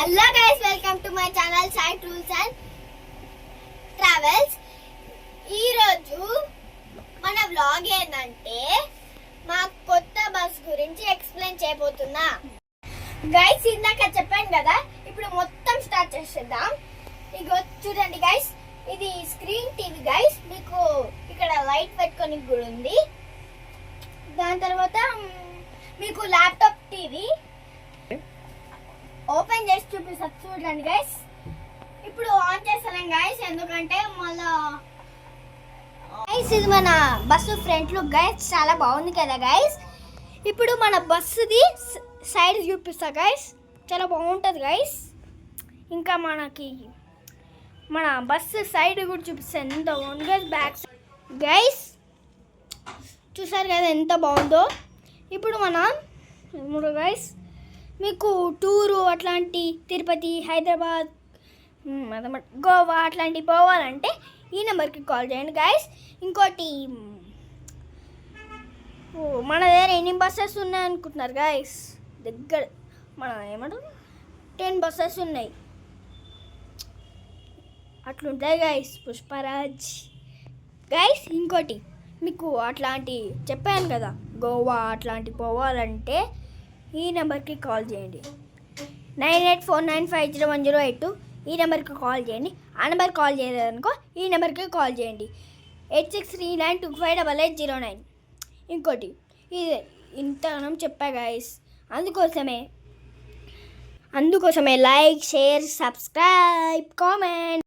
Hello guys, welcome to my channel Sai tours and travels. ఈరోజు మన vlog ఏంటంటే మా కొత్త బస్ గురించి ఎక్స్ప్లెయిన్ చేయబోతున్నా. గైస్, ఇందాక చెప్పాను కదా, ఇప్పుడు మొత్తం స్టార్ట్ చేసేద్దాం. ఇగో చూడండి గైస్, ఇది స్క్రీన్ టీవీ గైస్. మీకు ఇక్కడ లైట్ పెట్టుకొని కూడా ఉంది. దాని తర్వాత మీకు ల్యాప్టాప్ టీవీ ఓపెన్ చేసి చూపిస్తా చూడండి గైస్. ఇప్పుడు ఆన్ చేస్తాను గైస్, ఎందుకంటే మళ్ళా గైస్ ఇది మన బస్సు ఫ్రంట్ లుక్ గైస్. చాలా బాగుంది కదా గైస్. ఇప్పుడు మన బస్సుది సైడ్ చూపిస్తా గైస్, చాలా బాగుంటుంది గైస్. ఇంకా మనకి మన బస్సు సైడ్ కూడా చూపిస్తాను, ఎంత బాగుంది గైస్. బ్యాక్ గైస్ చూసారు కదా ఎంత బాగుందో. ఇప్పుడు మన గైస్ మీకు టూరు అట్లాంటి తిరుపతి, హైదరాబాద్, గోవా అట్లాంటివి పోవాలంటే ఈ నెంబర్కి కాల్ చేయండి గైస్. ఇంకోటి మన దగ్గర ఎన్ని బస్సెస్ ఉన్నాయి అనుకుంటున్నారు గైస్? దగ్గర మన ఏమంటారు 10 బస్సెస్ ఉన్నాయి అట్లుంటాయి గైస్. పుష్పరాజ్ గైస్. ఇంకోటి మీకు అట్లాంటి చెప్పాను కదా, గోవా అట్లాంటి పోవాలంటే ఈ నెంబర్కి కాల్ చేయండి. 9849501082 ఈ నెంబర్కి కాల్ చేయండి. ఆ నెంబర్కి కాల్ చేయలేదనుకో ఈ నెంబర్కి కాల్ చేయండి 8639258809. ఇంకోటి ఇది ఇంతనం చెప్పా గైస్. అందుకోసమే లైక్, షేర్, సబ్స్క్రైబ్, కామెంట్.